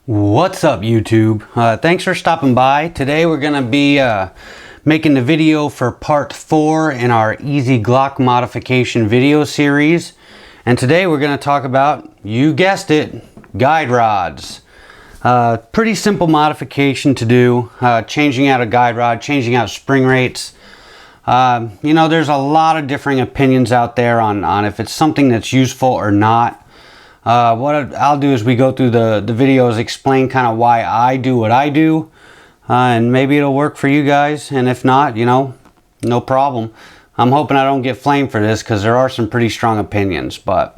What's up, YouTube? Thanks for stopping by. Today we're going to be making the video for part 4 in our easy Glock modification video series. And today we're going to talk about, you guessed it, guide rods. Pretty simple modification to do, changing out a guide rod, changing out spring rates. You know, there's a lot of differing opinions out there on if it's something that's useful or not. What I'll do is we go through the videos, explain kind of why I do what I do, and maybe it'll work for you guys, and if not, you know, no problem. I'm hoping I don't get flamed for this because there are some pretty strong opinions. But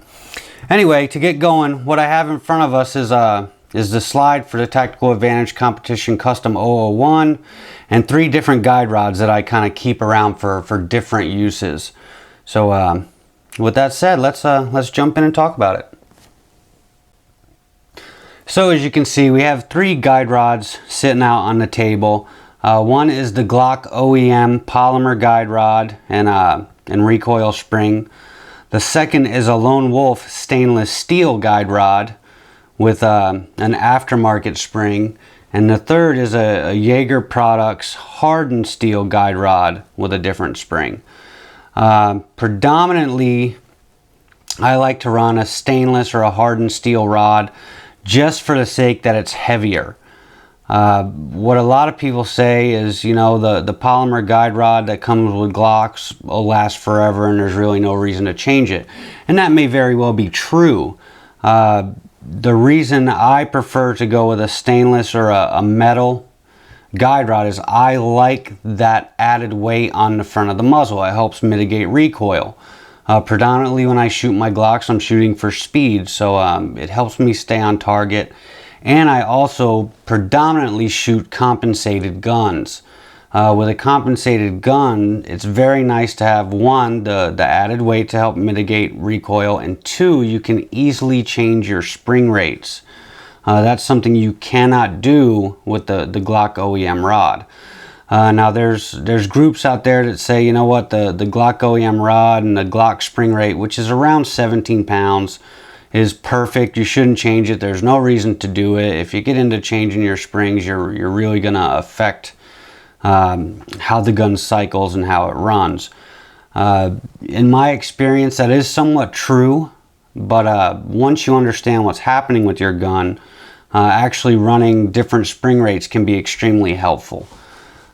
anyway, to get going, what I have in front of us is the slide for the Tactical Advantage Competition Custom 001 and 3 different guide rods that I kind of keep around for different uses. So with that said, let's jump in and talk about it. So as you can see, we have 3 guide rods sitting out on the table. One is the Glock OEM polymer guide rod and recoil spring. The second is a Lone Wolf stainless steel guide rod with an aftermarket spring. And the third is a Jaeger Products hardened steel guide rod with a different spring. Predominantly, I like to run a stainless or a hardened steel rod, just for the sake that it's heavier. What a lot of people say is, you know, the polymer guide rod that comes with Glocks will last forever and there's really no reason to change it. And that may very well be true. The reason I prefer to go with a stainless or a metal guide rod is I like that added weight on the front of the muzzle. It helps mitigate recoil. Predominantly when I shoot my Glocks, I'm shooting for speed, so it helps me stay on target. And I also predominantly shoot compensated guns. With a compensated gun, it's very nice to have, 1, the added weight to help mitigate recoil, and 2, you can easily change your spring rates. That's something you cannot do with the Glock OEM rod. Now there's groups out there that say, you know what, the Glock OEM rod and the Glock spring rate, which is around 17 pounds, is perfect. You shouldn't change it. There's no reason to do it. If you get into changing your springs, you're really gonna affect how the gun cycles and how it runs. In my experience, that is somewhat true, but once you understand what's happening with your gun, actually running different spring rates can be extremely helpful.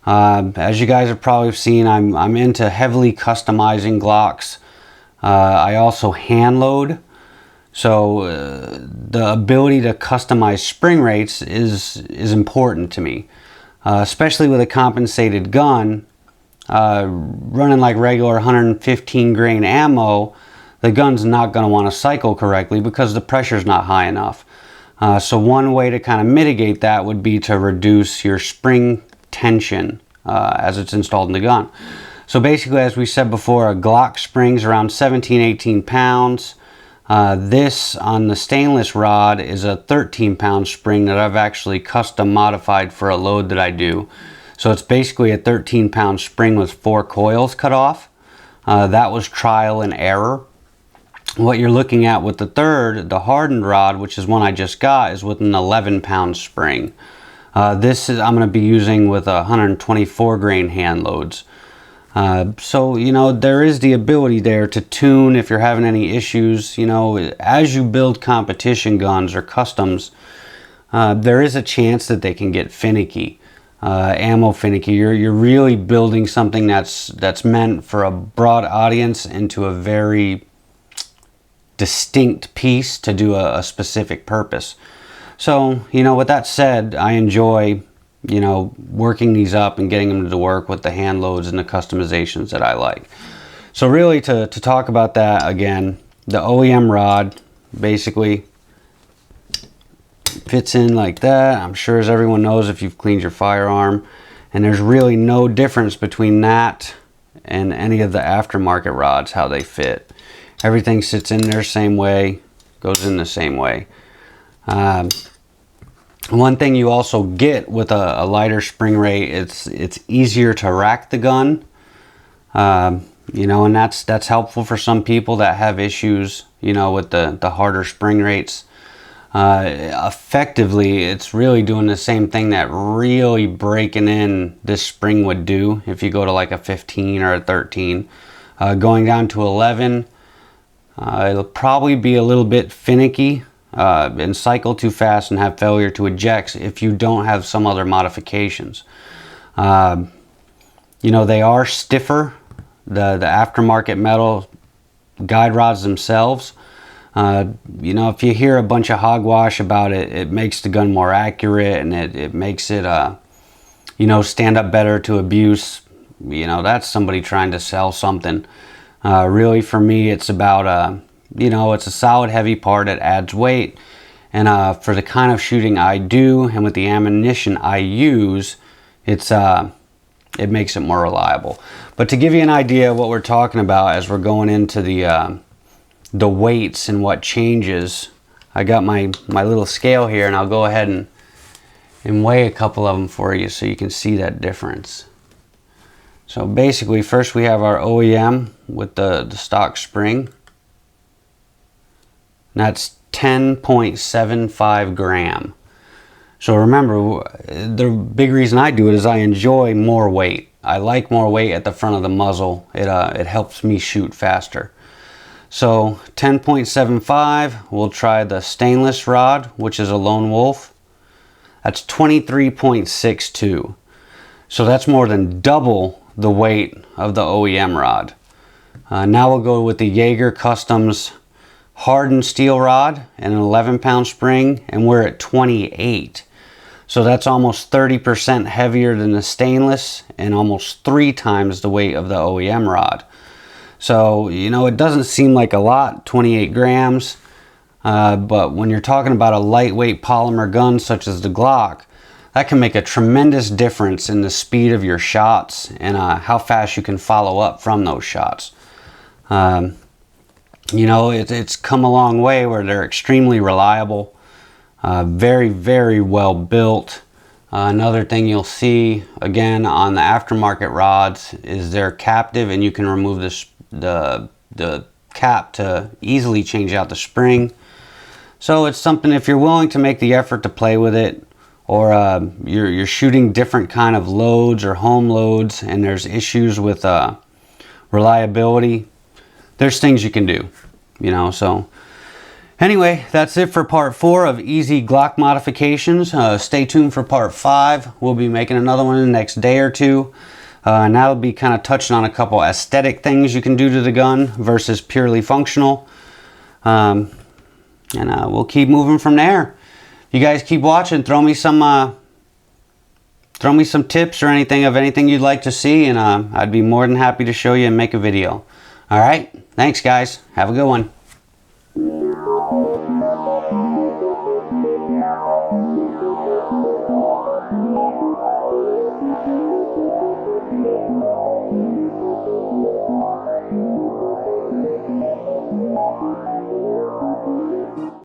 As you guys have probably seen, I'm into heavily customizing Glocks. I also hand load, so the ability to customize spring rates is important to me, especially with a compensated gun. Running like regular 115 grain ammo, the gun's not going to want to cycle correctly because the pressure's not high enough. So one way to kind of mitigate that would be to reduce your spring tension as it's installed in the gun. So basically, as we said before, a Glock spring's around 17-18 pounds. This on the stainless rod is a 13-pound spring that I've actually custom modified for a load that I do. So it's basically a 13-pound spring with 4 coils cut off. That was trial and error. What you're looking at with the third, the hardened rod, which is one I just got, is with an 11-pound spring. This is I'm going to be using with 124 grain hand loads. So, you know, there is the ability there to tune if you're having any issues. You know, as you build competition guns or customs, there is a chance that they can get finicky, ammo finicky. You're really building something that's meant for a broad audience into a very distinct piece to do a specific purpose. So, you know, with that said, I enjoy, you know, working these up and getting them to work with the hand loads and the customizations that I like. So really, to talk about that again, the OEM rod basically fits in like that. I'm sure, as everyone knows, if you've cleaned your firearm, and there's really no difference between that and any of the aftermarket rods, how they fit. Everything sits in there same way, goes in the same way. One thing you also get with a lighter spring rate, it's easier to rack the gun, you know, and that's helpful for some people that have issues, you know, with the harder spring rates. Effectively, it's really doing the same thing that really breaking in this spring would do if you go to like a 15 or a 13. Going down to 11, it'll probably be a little bit finicky and cycle too fast and have failure to eject if you don't have some other modifications. You know, they are stiffer, the aftermarket metal guide rods themselves. You know, if you hear a bunch of hogwash about it, it makes the gun more accurate, and it makes it, you know, stand up better to abuse. You know, that's somebody trying to sell something. Really, for me, it's about, you know, it's a solid heavy part. It adds weight. And for the kind of shooting I do and with the ammunition I use, it makes it more reliable. But to give you an idea of what we're talking about as we're going into the weights and what changes, I got my little scale here, and I'll go ahead and weigh a couple of them for you so you can see that difference. So basically, first we have our OEM with the stock spring. And that's 10.75 gram. So remember, the big reason I do it is I enjoy more weight. I like more weight at the front of the muzzle. It helps me shoot faster. So 10.75, we'll try the stainless rod, which is a Lone Wolf. That's 23.62. So that's more than double the weight of the OEM rod. Now we'll go with the Jaeger Customs hardened steel rod and an 11-pound spring, and we're at 28. So that's almost 30% heavier than the stainless and almost 3 times the weight of the OEM rod. So, you know, it doesn't seem like a lot, 28 grams, but when you're talking about a lightweight polymer gun such as the Glock, that can make a tremendous difference in the speed of your shots and how fast you can follow up from those shots. You know, it's come a long way where they're extremely reliable, very, very well built. Another thing you'll see, again, on the aftermarket rods is they're captive, and you can remove the cap to easily change out the spring. So it's something, if you're willing to make the effort to play with it, or you're shooting different kind of loads or home loads and there's issues with reliability, there's things you can do, you know. So anyway, that's it for part 4 of easy Glock modifications. Stay tuned for part 5. We'll be making another one in the next day or two, and that'll be kind of touching on a couple aesthetic things you can do to the gun versus purely functional, and we'll keep moving from there. You guys keep watching. Throw me some tips or anything you'd like to see, and I'd be more than happy to show you and make a video. All right, thanks guys. Have a good one.